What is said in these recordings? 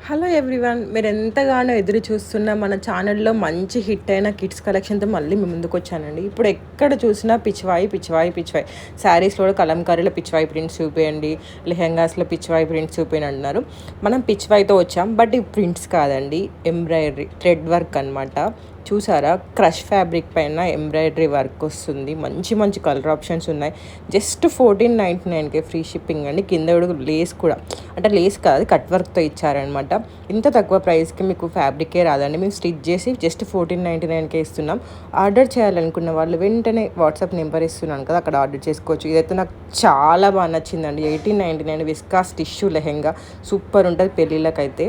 Hello everyone, మీరు ఎంతగానో ఎదురు చూస్తున్న మన ఛానల్లో మంచి హిట్ అయిన కిడ్స్ కలెక్షన్తో మళ్ళీ మీ ముందుకు వచ్చానండి. ఇప్పుడు ఎక్కడ చూసినా పిచ్చివాయి పిచ్చివాయి పిచ్చివాయి, శారీస్లో కూడా కలంకారీలో పిచ్చివాయి ప్రింట్స్ చూపేయండి, లెహెంగాస్లో పిచ్చివాయి ప్రింట్స్ చూపేయండి అంటున్నారు. మనం పిచ్చివాయితో వచ్చాం, బట్ ఈ ప్రింట్స్ కాదండి, ఎంబ్రాయిడరీ థ్రెడ్ వర్క్ అనమాట. చూసారా, క్రష్ ఫ్యాబ్రిక్ పైన ఎంబ్రాయిడరీ వర్క్ వస్తుంది. మంచి మంచి కలర్ ఆప్షన్స్ ఉన్నాయి. జస్ట్ 1499కే ఫ్రీ షిప్పింగ్ అండి. కింద కూడా లేస్ కూడా, అంటే లేస్ కాదు, కట్ వర్క్తో ఇచ్చారనమాట. ఇంత తక్కువ ప్రైస్కి మీకు ఫ్యాబ్రికే రాదండి. మేము స్టిచ్ చేసి జస్ట్ 1499కే ఇస్తున్నాం. ఆర్డర్ చేయాలనుకున్న వాళ్ళు వెంటనే వాట్సాప్ నెంబర్ ఇస్తున్నాను కదా, అక్కడ ఆర్డర్ చేసుకోవచ్చు. ఇదైతే నాకు చాలా బాగా నచ్చిందండి. 1899 విస్కాస్ టిష్యూ లెహెంగా సూపర్ ఉంటుంది పెళ్ళిళ్ళకైతే.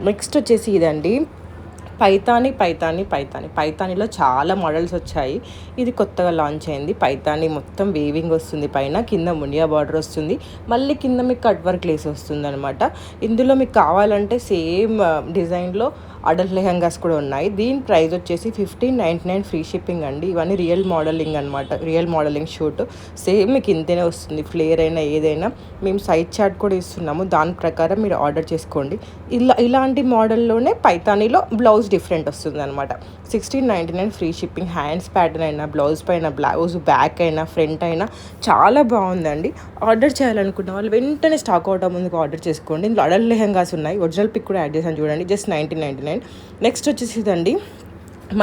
నెక్స్ట్ వచ్చేసి ఇదండి, పైతానీలో చాలా మోడల్స్ వచ్చాయి. ఇది కొత్తగా లాంచ్ అయింది. పైతానీ మొత్తం వేవింగ్ వస్తుంది, పైన కింద మునియా బార్డర్ వస్తుంది, మళ్ళీ కింద మీకు కట్ వర్క్ లేస్ వస్తుంది అనమాట. ఇందులో మీకు కావాలంటే సేమ్ డిజైన్లో అడల్ట్ లెహంగాస్ కూడా ఉన్నాయి. దీని ప్రైస్ వచ్చేసి 1599 ఫ్రీ షిప్పింగ్ అండి. ఇవన్నీ రియల్ మోడలింగ్ అనమాట, రియల్ మోడలింగ్ షూట్. సేమ్ మీకు ఇంతనే వస్తుంది, ఫ్లేర్ అయినా ఏదైనా. మేము సైజ్ చార్ట్ కూడా ఇస్తున్నాము, దాని ప్రకారం మీరు ఆర్డర్ చేసుకోండి. ఇలాంటి మోడల్లోనే పైతానీలో బ్లౌజ్ డిఫరెంట్ వస్తుంది అనమాట. 1699 ఫ్రీ షిప్పింగ్. హ్యాండ్స్ ప్యాటర్న్ అయినా, బ్లౌజ్ పైన బ్లౌజ్ బ్యాక్ అయినా, ఫ్రంట్ అయినా చాలా బాగుందండి. ఆర్డర్ చేయాలనుకున్న వాళ్ళు వెంటనే స్టాక్ అవుట్ ముందుకు ఆర్డర్ చేసుకోండి. ఇందులో అడల్ట్ లెహంగాస్ ఉన్నాయి, ఒరిజినల్ పిక్ కూడా యాడ్ చేశాను చూడండి, జస్ట్ 1999. నెక్స్ట్ వచ్చేసి ఇదండి,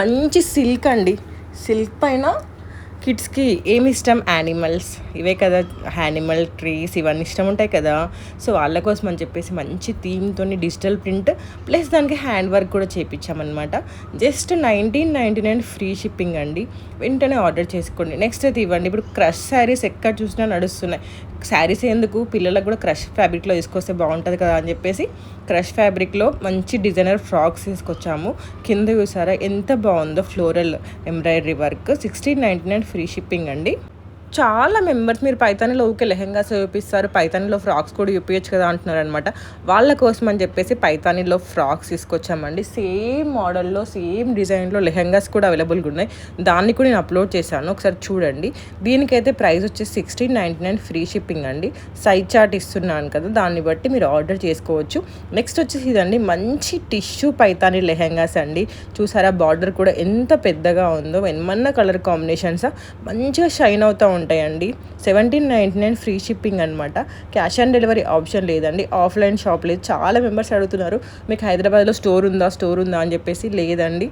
మంచి సిల్క్ అండి. సిల్క్ పైన కిడ్స్కి ఏమి ఇష్టం, యానిమల్స్, ఇవే కదా, యానిమల్ ట్రీస్ ఇవన్నీ ఇష్టం ఉంటాయి కదా. సో వాళ్ళ కోసం అని చెప్పేసి మంచి థీమ్తో డిజిటల్ ప్రింట్ ప్లస్ దానికి హ్యాండ్ వర్క్ కూడా చేయించామన్నమాట. జస్ట్ 1999 ఫ్రీ షిప్పింగ్ అండి. వెంటనే ఆర్డర్ చేసుకోండి. నెక్స్ట్ అయితే ఇవ్వండి, ఇప్పుడు క్రష్ శారీస్ ఎక్కడ చూసినా నడుస్తున్నాయి. శారీస్ ఎందుకు, పిల్లలకు కూడా క్రష్ ఫ్యాబ్రిక్లో తీసుకొస్తే బాగుంటుంది కదా అని చెప్పేసి క్రష్ ఫ్యాబ్రిక్లో మంచి డిజైనర్ ఫ్రాక్స్ తీసుకొచ్చాము. కింద చూసారా ఎంత బాగుందో, floral embroidery work. 1699 free shipping అండి. చాలా మెంబర్స్ మీరు పైతానీలో ఊకే లెహెంగాస్ చూపిస్తారు, పైతానీలో ఫ్రాక్స్ కూడా చూపించచ్చు కదా అంటున్నారు అనమాట. వాళ్ళ కోసం అని చెప్పేసి పైతానీలో ఫ్రాక్స్ తీసుకొచ్చామండి. సేమ్ మోడల్లో సేమ్ డిజైన్లో లెహెంగాస్ కూడా అవైలబుల్గా ఉన్నాయి. దాన్ని కూడా నేను అప్లోడ్ చేశాను, ఒకసారి చూడండి. దీనికైతే ప్రైస్ వచ్చేసి 1699 ఫ్రీ షిప్పింగ్ అండి. సైజ్ చార్ట్ ఇస్తున్నాను కదా, దాన్ని బట్టి మీరు ఆర్డర్ చేసుకోవచ్చు. నెక్స్ట్ వచ్చేసి ఇదండి, మంచి టిష్యూ పైతానీ లెహెంగాస్ అండి. చూసారా, బార్డర్ కూడా ఎంత పెద్దగా ఉందో, ఏమన్నా కలర్ కాంబినేషన్స్ మంచిగా షైన్ అవుతూ ఉంటాయండి. 1799 ఫ్రీ షిప్పింగ్ అనమాట. క్యాష్ ఆన్ డెలివరీ ఆప్షన్ లేదండి, ఆఫ్లైన్ షాప్ లేదు. చాలా మెంబర్స్ అడుగుతున్నారు, మీకు హైదరాబాద్లో స్టోర్ ఉందా అని చెప్పేసి. లేదండి,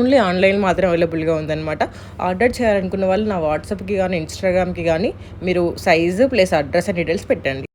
ఓన్లీ ఆన్లైన్ మాత్రం అవైలబుల్గా ఉందన్నమాట. ఆర్డర్ చేయాలనుకున్న వాళ్ళు నా వాట్సాప్కి కానీ ఇన్స్టాగ్రామ్కి కానీ మీరు size plus address and details పెట్టండి.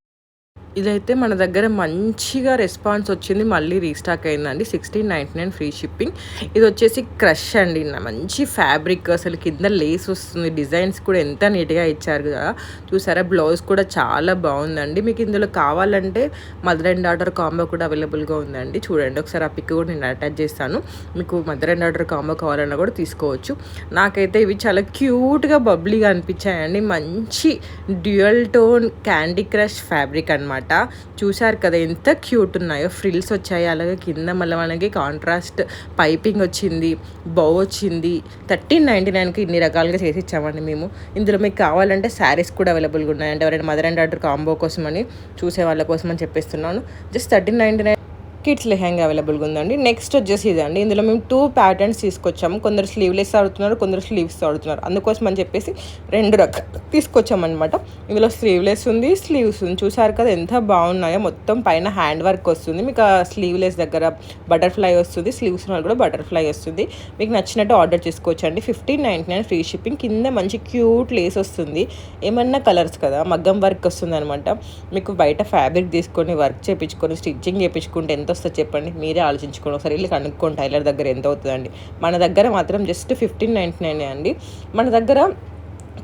ఇదైతే మన దగ్గర మంచిగా రెస్పాన్స్ వచ్చింది, మళ్ళీ రీస్టాక్ అయిందండి. 1699 ఫ్రీ షిప్పింగ్. ఇది వచ్చేసి క్రష్ అండి, మంచి ఫ్యాబ్రిక్, అసలు కింద లేస్ వస్తుంది, డిజైన్స్ కూడా ఎంత నీట్గా ఇచ్చారు కదా. చూసారా, బ్లౌజ్ కూడా చాలా బాగుందండి. మీకు ఇందులో కావాలంటే మదర్ అండ్ డాటర్ కాంబో కూడా అవైలబుల్గా ఉందండి. చూడండి ఒకసారి, ఆ పిక్ కూడా నేను అటాచ్ చేస్తాను. మీకు మదర్ అండ్ డాటర్ కాంబో కావాలన్నా కూడా తీసుకోవచ్చు. నాకైతే ఇవి చాలా క్యూట్గా బబ్లీగా అనిపించాయండి. మంచి dual tone candy crush fabric అనమాట. చూసారు కదా ఎంత క్యూట్ ఉన్నాయో, ఫ్రిల్స్ వచ్చాయి. అలాగే కింద మళ్ళీ మనకి కాంట్రాస్ట్ పైపింగ్ వచ్చింది, బౌ వచ్చింది. 1399కి ఇన్ని రకాలుగా చేసి ఇచ్చామండి మేము. ఇందులో మీకు కావాలంటే శారీస్ కూడా అవైలబుల్గా ఉన్నాయంటే, ఎవరైనా మదర్ అండ్ డాటర్ కాంబో కోసం అని చూసే వాళ్ళ కోసం అని చెప్పేస్తున్నాను. జస్ట్ 1399 కిడ్స్ లెహంగా అవైలబుల్గా ఉందండి. నెక్స్ట్ వచ్చేసి ఇదండి, ఇందులో మేము 2 ప్యాటర్న్స్ తీసుకొచ్చాము. కొందరు స్లీవ్లెస్ ఆడుతున్నారు, కొందరు స్లీవ్స్ ఆడుతున్నారు. అందుకోసం అని చెప్పేసి 2 రకాలు తీసుకొచ్చామన్నమాట. ఇందులో స్లీవ్లెస్ ఉంది, స్లీవ్స్ ఉంది. చూసారు కదా ఎంత బాగున్నాయో. మొత్తం పైన హ్యాండ్ వర్క్ వస్తుంది, మీకు ఆ స్లీవ్లెస్ దగ్గర బటర్ఫ్లై వస్తుంది, స్లీవ్స్ కూడా బటర్ఫ్లై వస్తుంది. మీకు నచ్చినట్టు ఆర్డర్ చేసుకోవచ్చు అండి. 1599 ఫ్రీ షిప్పింగ్. కింద మంచి క్యూట్ లేస్ వస్తుంది, ఏమన్నా కలర్స్ కదా, మగ్గం వర్క్ వస్తుంది అనమాట. మీకు బయట ఫ్యాబ్రిక్ తీసుకొని వర్క్ చేయించుకొని స్టిచ్చింగ్ చేయించుకుంటే ఎంత వస్తుంది చెప్పండి, మీరే ఆలోచించుకోండి. ఒకసారి వెళ్ళి కనుక్కోండి టైలర్ దగ్గర ఎంత అవుతుందండి. మన దగ్గర మాత్రం జస్ట్ 1599 అండి. మన దగ్గర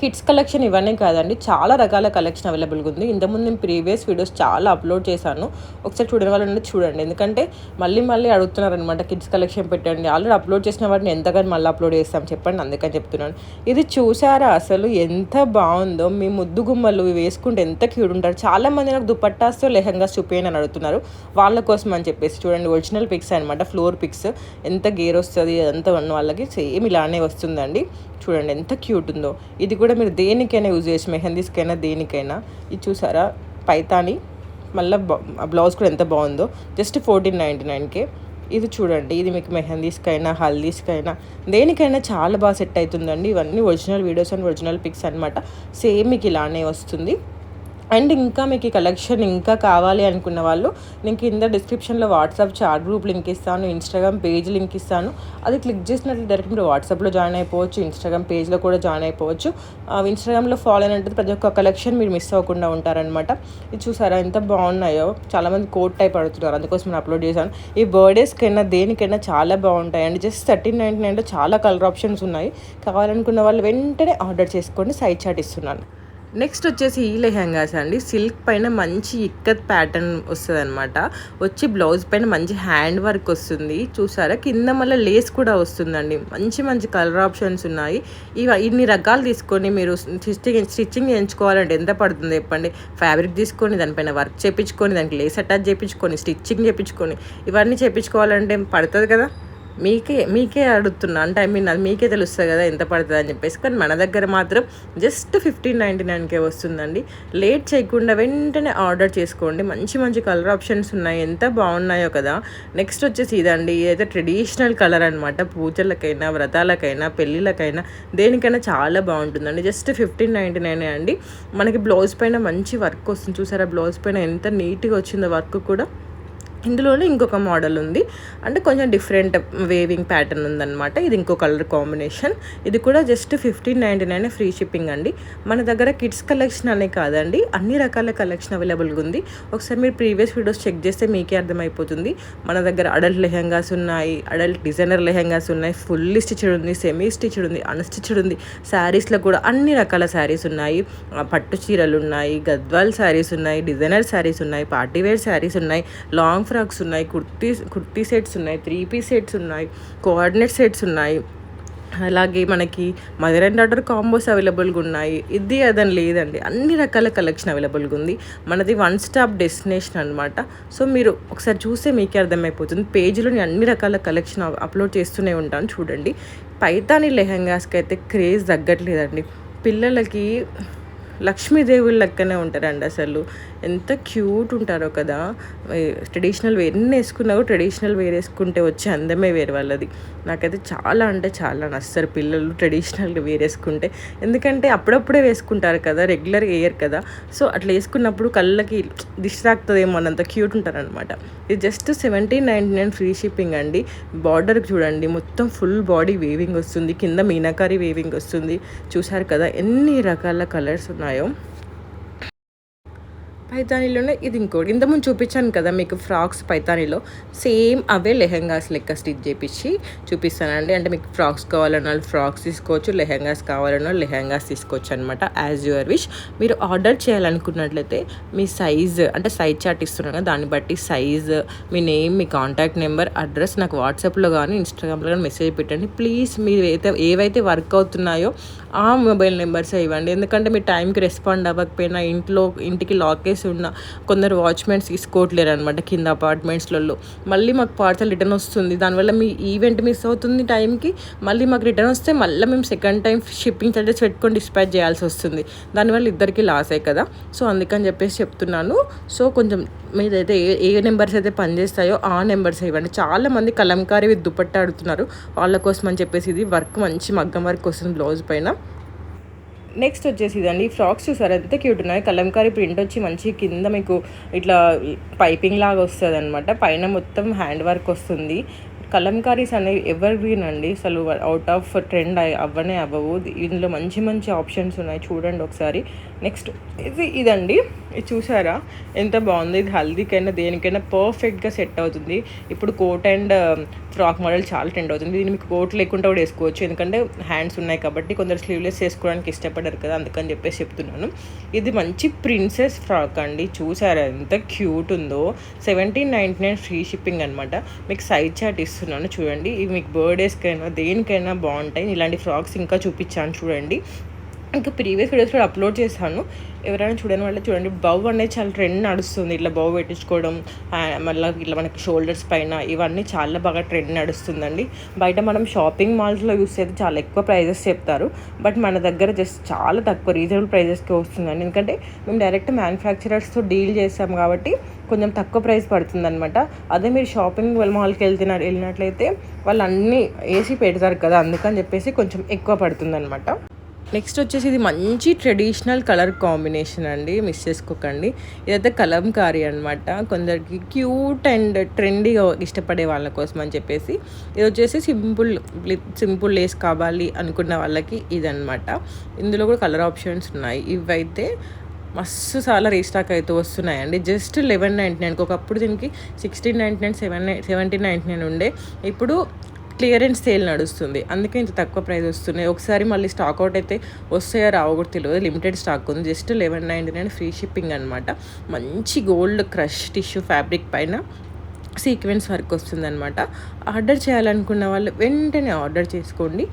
కిడ్స్ కలెక్షన్ ఇవన్నీ కాదండి, చాలా రకాల కలెక్షన్ అవైలబుల్గా ఉంది. ఇంతకుముందు నేను ప్రీవియస్ వీడియోస్ చాలా అప్లోడ్ చేశాను, ఒకసారి చూడని వాళ్ళు చూడండి. ఎందుకంటే మళ్ళీ అడుగుతున్నారనమాట, కిడ్స్ కలెక్షన్ పెట్టండి. ఆల్రెడీ అప్లోడ్ చేసిన వాటిని ఎంతగానో మళ్ళీ అప్లోడ్ చేస్తాం చెప్పండి, అందుకని చెప్తున్నాను. ఇది చూసారా అసలు ఎంత బాగుందో, మీ ముద్దు గుమ్మలు వేసుకుంటే ఎంత క్యూట్ ఉంటారు. చాలామంది నాకు దుపట్టాస్తో లెహంగాస్ చూపించని అని అడుగుతున్నారు, వాళ్ళ కోసం అని చెప్పేసి. చూడండి ఒరిజినల్ పిక్స్ అనమాట, ఫ్లోర్ పిక్స్. ఎంత గేర్ వస్తుంది అదంతా ఉన్న వాళ్ళకి సేమ్ ఇలానే వస్తుందండి. చూడండి ఎంత క్యూట్ ఉందో. ఇది కూడా మీరు దేనికైనా యూజ్ చేయొచ్చు, మెహందీస్కైనా దేనికైనా. ఇది చూసారా, పైతాని మళ్ళీ బ్లౌజ్ కూడా ఎంత బాగుందో, జస్ట్ 1499కే. ఇది చూడండి, ఇది మీకు మెహందీస్కైనా హల్దీస్కైనా దేనికైనా చాలా బాగా సెట్ అవుతుందండి. ఇవన్నీ original videos and original pics అనమాట. సేమ్ మీకు ఇలానే వస్తుంది. అండ్ ఇంకా మీకు ఈ కలెక్షన్ ఇంకా కావాలి అనుకున్న వాళ్ళు నేను కింద డిస్క్రిప్షన్లో వాట్సాప్ చాట్ గ్రూప్ లింక్ ఇస్తాను, ఇన్స్టాగ్రామ్ పేజ్ లింక్ ఇస్తాను. అది క్లిక్ చేసినట్లు డైరెక్ట్ మీరు వాట్సాప్లో జాయిన్ అయిపోవచ్చు, ఇన్స్టాగ్రామ్ పేజ్లో కూడా జాయిన్ అయిపోవచ్చు. ఇన్స్టాగ్రామ్లో ఫాలో అయినట్టు ప్రతి ఒక్క కలెక్షన్ మీరు మిస్ అవ్వకుండా ఉంటారనమాట. ఇది చూసారా ఎంత బాగున్నాయో, చాలామంది కోట్ టైప్ అడుగుతున్నారు, అందుకోసం నేను అప్లోడ్ చేశాను. ఈ బర్త్డేస్కైనా దేనికైనా చాలా బాగుంటాయి అండి. జస్ట్ 1399లో చాలా కలర్ ఆప్షన్స్ ఉన్నాయి. కావాలనుకున్న వాళ్ళు వెంటనే ఆర్డర్ చేసుకోండి, సైజ్ చాట్ ఇస్తున్నాను. నెక్స్ట్ వచ్చేసి ఈ లెహెంగాస్ అండి. సిల్క్ పైన మంచి ఇక్కత్ ప్యాటర్న్ వస్తుంది అనమాట. వచ్చి బ్లౌజ్ పైన మంచి హ్యాండ్ వర్క్ వస్తుంది. చూసారా, కింద మళ్ళీ లేస్ కూడా వస్తుందండి. మంచి మంచి కలర్ ఆప్షన్స్ ఉన్నాయి. ఇన్ని రకాలు తీసుకొని మీరు స్టిచ్చింగ్ చేయించుకోవాలంటే ఎంత పడుతుంది చెప్పండి. ఫ్యాబ్రిక్ తీసుకొని దానిపైన వర్క్ చేయించుకొని దానికి లేస్ అటాచ్ చేయించుకొని స్టిచ్చింగ్ చేయించుకొని ఇవన్నీ చేయించుకోవాలంటే పడుతుంది కదా. మీకే అడుగుతున్నా, అంటే ఐ మీన్ అది మీకే తెలుస్తుంది కదా ఎంత పడుతుంది అని చెప్పేసి. కానీ మన దగ్గర మాత్రం జస్ట్ 1599కే వస్తుందండి. లేట్ చేయకుండా వెంటనే ఆర్డర్ చేసుకోండి. మంచి మంచి కలర్ ఆప్షన్స్ ఉన్నాయి, ఎంత బాగున్నాయో కదా. నెక్స్ట్ వచ్చేసి ఇదండి, ఇదైతే ట్రెడిషనల్ కలర్ అనమాట. పూజలకైనా వ్రతాలకైనా పెళ్ళిళ్ళకైనా దేనికైనా చాలా బాగుంటుందండి. జస్ట్ 1599 అండి. మనకి బ్లౌజ్ పైన మంచి వర్క్ వస్తుంది. చూసారా బ్లౌజ్ పైన ఎంత నీట్గా వచ్చిందో వర్క్ కూడా. ఇందులోనే ఇంకొక మోడల్ ఉంది, అంటే కొంచెం డిఫరెంట్ వేవింగ్ ప్యాటర్న్ ఉందన్నమాట. ఇది ఇంకో కలర్ కాంబినేషన్. ఇది కూడా జస్ట్ 1599 ఫ్రీ షిప్పింగ్ అండి. మన దగ్గర కిడ్స్ కలెక్షన్ అనే కాదండి, అన్ని రకాల కలెక్షన్ అవైలబుల్గా ఉంది. ఒకసారి మీరు ప్రీవియస్ వీడియోస్ చెక్ చేస్తే మీకే అర్థమైపోతుంది. మన దగ్గర అడల్ట్ లెహెంగాస్ ఉన్నాయి, అడల్ట్ డిజైనర్ లెహెంగాస్ ఉన్నాయి, ఫుల్లీ స్టిచ్డ్ ఉంది, సెమీ స్టిచ్డ్ ఉంది, అన్స్టిచ్డ్ ఉంది. శారీస్లో కూడా అన్ని రకాల శారీస్ ఉన్నాయి. పట్టు చీరలు ఉన్నాయి, గద్వాల్ శారీస్ ఉన్నాయి, డిజైనర్ శారీస్ ఉన్నాయి, పార్టీవేర్ శారీస్ ఉన్నాయి, లాంగ్ ఫ్రాక్స్ ఉన్నాయి, కుర్తీ సెట్స్ ఉన్నాయి, 3 పీస్ సెట్స్ ఉన్నాయి, కోఆర్డినేట్ సెట్స్ ఉన్నాయి. అలాగే మనకి మదర్ అండ్ డాటర్ కాంబోస్ అవైలబుల్గా ఉన్నాయి. ఇది అదని లేదండి, అన్ని రకాల కలెక్షన్ అవైలబుల్గా ఉంది. మనది వన్ స్టాప్ డెస్టినేషన్ అనమాట. సో మీరు ఒకసారి చూస్తే మీకే అర్థమైపోతుంది. పేజీలో నేను అన్ని రకాల కలెక్షన్ అప్లోడ్ చేస్తూనే ఉంటాను, చూడండి. పైతాని లెహెంగాస్కి అయితే క్రేజ్ తగ్గట్లేదండి. పిల్లలకి లక్ష్మీదేవుల లెక్కనే ఉంటారండి. అసలు ఎంత క్యూట్ ఉంటారో కదా. ట్రెడిషనల్ వేర్ ఎన్ని వేసుకున్నా కూడా ట్రెడిషనల్ వేర్ వేసుకుంటే వచ్చే అందమే వేరే వాళ్ళది. నాకైతే చాలా అంటే చాలా నచ్చారు పిల్లలు ట్రెడిషనల్గా వేర్ వేసుకుంటే. ఎందుకంటే అప్పుడప్పుడే వేసుకుంటారు కదా, రెగ్యులర్గా వేయరు కదా. సో అట్లా వేసుకున్నప్పుడు కళ్ళకి దిష్టి తాకుతుందేమో అన్నంత క్యూట్ ఉంటారనమాట. ఇది జస్ట్ 1799 ఫ్రీ షిప్పింగ్ అండి. బార్డర్కి చూడండి, మొత్తం ఫుల్ బాడీ వేవింగ్ వస్తుంది, కింద మీనాకారి వేవింగ్ వస్తుంది. చూసారు కదా ఎన్ని రకాల కలర్స్ ఉన్నాయో. పైతానీలోనే ఇది ఇంకోటి, ఇంతకుముందు చూపించాను కదా మీకు ఫ్రాక్స్ పైతానీలో, సేమ్ అవే లెహెంగాస్ లెక్క స్టిచ్ చేపించి చూపిస్తానండి. అంటే మీకు ఫ్రాక్స్ కావాలన్నా ఫ్రాక్స్ తీసుకోవచ్చు, లెహెంగాస్ కావాలన్నా లెహెంగాస్ తీసుకోవచ్చు అనమాట. As your wish. మీరు ఆర్డర్ చేయాలనుకున్నట్లయితే మీ సైజ్, అంటే సైజ్ చార్ట్ ఇస్తున్నాను కదా, దాన్ని బట్టి సైజ్, మీ నేమ్, మీ కాంటాక్ట్ నెంబర్, అడ్రస్ నాకు వాట్సాప్లో కానీ ఇన్స్టాగ్రామ్లో కానీ మెసేజ్ పెట్టండి ప్లీజ్. మీరు ఏవైతే వర్క్ అవుతున్నాయో ఆ మొబైల్ నెంబర్సే ఇవ్వండి. ఎందుకంటే మీ టైంకి రెస్పాండ్ అవ్వకపోయినా ఇంటికి లాకేసి ఉన్న కొందరు వాచ్మెన్స్ తీసుకోవట్లేరు అనమాట కింద అపార్ట్మెంట్స్లలో. మళ్ళీ మాకు పార్సల్ రిటర్న్ వస్తుంది, దానివల్ల మీ ఈవెంట్ మిస్ అవుతుంది టైంకి. మళ్ళీ మాకు రిటర్న్ వస్తే మళ్ళీ మేము సెకండ్ టైం షిప్పింగ్ చార్జెస్ పెట్టుకొని డిస్పాచ్ చేయాల్సి వస్తుంది. దానివల్ల ఇద్దరికి లాసే కదా. సో అందుకని చెప్పేసి చెప్తున్నాను. సో కొంచెం మీదైతే ఏ నెంబర్స్ అయితే పనిచేస్తాయో ఆ నెంబర్స్ ఇవ్వండి. చాలామంది కలంకారీ విత్ దుపట్టా అడుగుతున్నారు, వాళ్ళ కోసం అని చెప్పేసి ఇది వర్క్ మంచి మగ్గం వర్క్ వస్తుంది బ్లౌజ్ పైన. నెక్స్ట్ వచ్చేసి ఇదండి, ఫ్రాక్స్ చూసారు ఎంత క్యూట్ ఉన్నాయి. కలంకారీ ప్రింట్ వచ్చి మంచి కింద మీకు ఇట్లా పైపింగ్ లాగా వస్తుంది అనమాట. పైన మొత్తం హ్యాండ్ వర్క్ వస్తుంది. కలంకారీస్ అనేవి ఎవర్ గ్రీన్ అండి, అసలు అవుట్ ఆఫ్ ట్రెండ్ అవ్వనే అవ్వవు. ఇందులో మంచి మంచి ఆప్షన్స్ ఉన్నాయి, చూడండి ఒకసారి. నెక్స్ట్ ఇదండి, ఇది చూసారా ఎంత బాగుంది. ఇది హల్దీకైనా దేనికైనా పర్ఫెక్ట్గా సెట్ అవుతుంది. ఇప్పుడు కోట్ అండ్ ఫ్రాక్ మోడల్ చాలా ట్రెండ్ అవుతుంది. దీన్ని మీకు కోట్ లేకుండా కూడా వేసుకోవచ్చు, ఎందుకంటే హ్యాండ్స్ ఉన్నాయి కాబట్టి. కొందరు స్లీవ్లెస్ వేసుకోవడానికి ఇష్టపడరు కదా, అందుకని చెప్పేసి చెప్తున్నాను. ఇది మంచి ప్రిన్సెస్ ఫ్రాక్ అండి, చూసారా ఎంత క్యూట్ ఉందో. 1799 ఫ్రీ షిప్పింగ్ అనమాట. మీకు సైజ్ చార్ట్ ఇస్తున్నాను చూడండి. ఇవి మీకు బర్త్డేస్కైనా దేనికైనా బాగుంటాయి. ఇలాంటి ఫ్రాక్స్ ఇంకా చూపించాను చూడండి. ఇంకా ప్రీవియస్ వీడియోస్ కూడా అప్లోడ్ చేశాను. ఎవరైనా చూడని వాళ్ళు చూడండి. బౌ అనేది చాలా ట్రెండ్ నడుస్తుంది. ఇట్లా బౌ పెట్టించుకోవడం, మళ్ళీ ఇట్లా మనకి షోల్డర్స్ పైన ఇవన్నీ చాలా బాగా ట్రెండ్ నడుస్తుందండి. బయట మనం షాపింగ్ మాల్స్లో యూస్ అయితే చాలా ఎక్కువ ప్రైజెస్ చెప్తారు. బట్ మన దగ్గర జస్ట్ చాలా తక్కువ రీజనబుల్ ప్రైజెస్కి వస్తుందండి. ఎందుకంటే మేము డైరెక్ట్ మ్యానుఫ్యాక్చరర్స్తో డీల్ చేస్తాం కాబట్టి కొంచెం తక్కువ ప్రైస్ పడుతుంది అనమాట. అదే మీరు షాపింగ్ మాల్కి వెళ్ళినట్లయితే వాళ్ళు అన్నీ వేసి పెడతారు కదా, అందుకని చెప్పేసి కొంచెం ఎక్కువ పడుతుంది అనమాట. నెక్స్ట్ వచ్చేసి ఇది మంచి ట్రెడిషనల్ కలర్ కాంబినేషన్ అండి, మిస్ చేసుకోకండి. ఇదైతే కలంకారీ అనమాట. కొందరికి క్యూట్ అండ్ ట్రెండీగా ఇష్టపడే వాళ్ళ కోసం అని చెప్పేసి ఇది వచ్చేసి సింపుల్ లేస్ కావాలి అనుకున్న వాళ్ళకి ఇదనమాట. ఇందులో కూడా కలర్ ఆప్షన్స్ ఉన్నాయి. ఇవైతే మస్తు చాలా రీస్టాక్ అయితే వస్తున్నాయండి. జస్ట్ 1199. ఒకప్పుడు దీనికి 1699, 1799 ఉండే. ఇప్పుడు క్లియరెన్స్ సేల్ నడుస్తుంది, అందుకే ఇంత తక్కువ ప్రైస్ వస్తున్నాయి. ఒకసారి మళ్ళీ స్టాక్ అవుట్ అయితే వస్తాయో రావో కూడా తెలియదు. లిమిటెడ్ స్టాక్ ఉంది. జస్ట్ 1199 ఫ్రీ షిప్పింగ్ అనమాట. మంచి గోల్డ్ క్రష్ టిష్యూ ఫ్యాబ్రిక్ పైన సీక్వెన్స్ వర్క్ వస్తుందన్నమాట. ఆర్డర్ చేయాలనుకున్న వాళ్ళు వెంటనే ఆర్డర్ చేసుకోండి,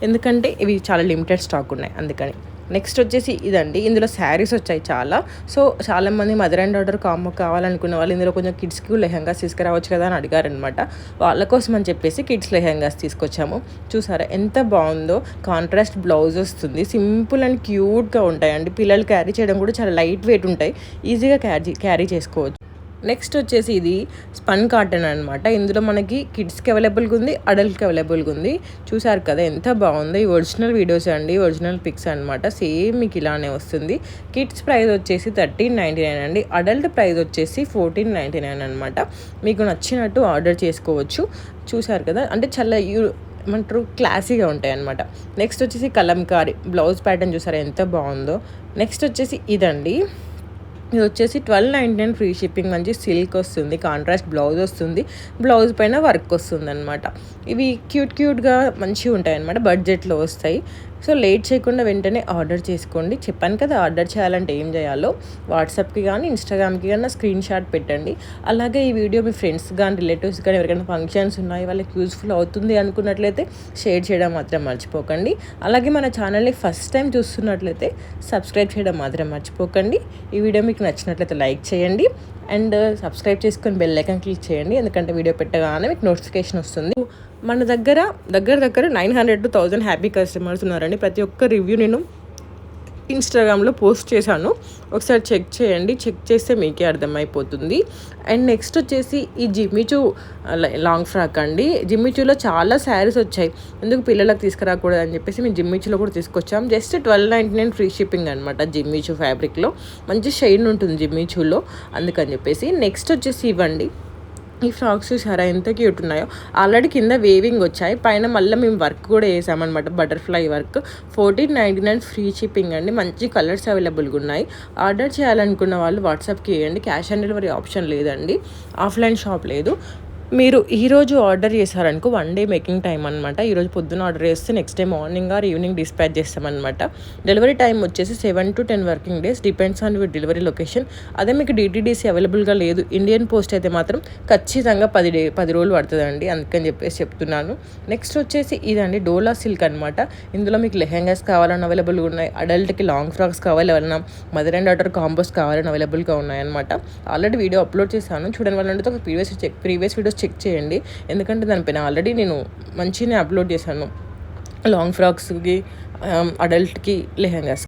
ఎందుకంటే ఇవి చాలా లిమిటెడ్ స్టాక్ ఉన్నాయి అందుకని. నెక్స్ట్ వచ్చేసి ఇదండి. ఇందులో శారీస్ వచ్చాయి చాలా. సో చాలామంది మదర్ అండ్ డాటర్ కాంబో కావాలనుకున్న వాళ్ళు ఇందులో కొంచెం కిడ్స్కి లెహంగాస్ తీసుకురావచ్చు కదా అని అడిగారనమాట. వాళ్ళ కోసం అని చెప్పేసి కిడ్స్ లెహంగాస్ తీసుకొచ్చాము. చూసారా ఎంత బాగుందో. కాంట్రాస్ట్ బ్లౌజ్ వస్తుంది. సింపుల్ అండ్ క్యూట్గా ఉంటాయండి. పిల్లలు క్యారీ చేయడం కూడా చాలా లైట్ వెయిట్ ఉంటాయి, ఈజీగా క్యారీ చేసుకోవచ్చు. నెక్స్ట్ వచ్చేసి ఇది స్పన్ కాటన్ అనమాట. ఇందులో మనకి కిడ్స్కి అవైలబుల్గా ఉంది, అడల్ట్కి అవైలబుల్గా ఉంది. చూసారు కదా ఎంత బాగుందో. ఈ ఒరిజినల్ వీడియోస్ అండి, ఒరిజినల్ పిక్స్ అనమాట. సేమ్ మీకు ఇలానే వస్తుంది. కిడ్స్ ప్రైస్ వచ్చేసి 1399 అండి. అడల్ట్ ప్రైస్ వచ్చేసి 1499 అనమాట. మీకు నచ్చినట్టు ఆర్డర్ చేసుకోవచ్చు. చూసారు కదా, అంటే చాలా ఏమంటారు క్లాసీగా ఉంటాయి అనమాట. నెక్స్ట్ వచ్చేసి కలంకారీ బ్లౌజ్ ప్యాటర్న్ చూసారా ఎంత బాగుందో. నెక్స్ట్ వచ్చేసి ఇదండి. ఇది వచ్చేసి 1299 ఫ్రీ షిప్పింగ్. మంచి సిల్క్ వస్తుంది, కాంట్రాస్ట్ బ్లౌజ్ వస్తుంది, బ్లౌజ్ పైన వర్క్ వస్తుంది అనమాట. ఇవి క్యూట్గా మంచిగా ఉంటాయి అనమాట, బడ్జెట్లో వస్తాయి. సో లేట్ చేయకుండా వెంటనే ఆర్డర్ చేసుకోండి. చెప్పాను కదా ఆర్డర్ చేయాలంటే ఏం చేయాలో. వాట్సాప్కి కానీ ఇన్స్టాగ్రామ్కి కానీ స్క్రీన్ షాట్ పెట్టండి. అలాగే ఈ వీడియో మీ ఫ్రెండ్స్ కానీ రిలేటివ్స్ కానీ ఎవరికైనా ఫంక్షన్స్ ఉన్నాయి వాళ్ళకి యూస్ఫుల్ అవుతుంది అనుకున్నట్లయితే షేర్ చేయడం మాత్రం మర్చిపోకండి. అలాగే మన ఛానల్ని ఫస్ట్ టైం చూస్తున్నట్లయితే సబ్స్క్రైబ్ చేయడం మాత్రం మర్చిపోకండి. ఈ వీడియో మీకు నచ్చినట్లయితే లైక్ చేయండి అండ్ సబ్స్క్రైబ్ చేసుకొని బెల్ ఐకాన్ క్లిక్ చేయండి, ఎందుకంటే వీడియో పెట్టగానే మీకు నోటిఫికేషన్ వస్తుంది. మన దగ్గర 900 to 1000 హ్యాపీ కస్టమర్స్ ఉన్నారండి. ప్రతి ఒక్క రివ్యూ నేను ఇన్స్టాగ్రామ్లో పోస్ట్ చేశాను, ఒకసారి చెక్ చేయండి. చెక్ చేస్తే మీకే అర్థమైపోతుంది. అండ్ నెక్స్ట్ వచ్చేసి ఈ జిమ్మిచూ లాంగ్ ఫ్రాక్ అండి. జిమ్మిచూలో చాలా శారీస్ వచ్చాయి, ఎందుకు పిల్లలకు తీసుకురాకూడదు అని చెప్పేసి మేము జిమ్మిచూలో కూడా తీసుకొచ్చాం. జస్ట్ 1299 ఫ్రీ షిప్పింగ్ అనమాట. జిమ్మిచూ ఫ్యాబ్రిక్లో మంచి షైన్ ఉంటుంది జిమ్మిచూలో, అందుకని చెప్పేసి. నెక్స్ట్ వచ్చేసి ఇవ్వండి. ఈ ఫ్రాక్స్ చూసారా ఎంత క్యూట్ ఉన్నాయో. ఆల్రెడీ కింద వేవింగ్ వచ్చాయి, పైన మళ్ళీ మేము వర్క్ కూడా వేసామన్నమాట, బటర్ఫ్లై వర్క్. 1499 ఫ్రీ షిప్పింగ్ అండి. మంచి కలర్స్ అవైలబుల్గా ఉన్నాయి. ఆర్డర్ చేయాలనుకున్న వాళ్ళు వాట్సాప్కి వేయండి. క్యాష్ ఆన్ డెలివరీ ఆప్షన్ లేదండి, ఆఫ్లైన్ షాప్ లేదు. మీరు ఈరోజు ఆర్డర్ చేశారనుకో 1 డే మేకింగ్ టైం అనమాట. ఈరోజు పొద్దున ఆర్డర్ చేస్తే next day morning or evening dispatch చేస్తామన్నమాట. డెలివరీ టైం వచ్చేసి 7 to 10 working days, depends on your delivery location. అదే మీకు DTDC అవైలబుల్గా లేదు, ఇండియన్ పోస్ట్ అయితే మాత్రం ఖచ్చితంగా 10 రోజులు పడుతుందండి, అందుకని చెప్పేసి చెప్తున్నాను. నెక్స్ట్ వచ్చేసి ఇదండి డోలా సిల్క్ అనమాట. ఇందులో మీకు లెహెంగాస్ కావాలని అవైలబుల్గా ఉన్నాయి, అడల్ట్కి లాంగ్ ఫ్రాక్స్ కావాలన్నా, మదర్ అండ్ డాటర్ కాంబోస్ కావాలని అవైలబుల్గా ఉన్నాయన్నమాట. ఆల్రెడీ వీడియో అప్లోడ్ చేశాను, చూడని వాళ్ళంటే ఒక ప్రీవియస్ వీడియోస్ చెక్ చేయండి, ఎందుకంటే దానిపైన ఆల్రెడీ నేను మంచిగానే అప్లోడ్ చేశాను లాంగ్ ఫ్రాక్స్కి, అడల్ట్కి, లెహెంగాస్.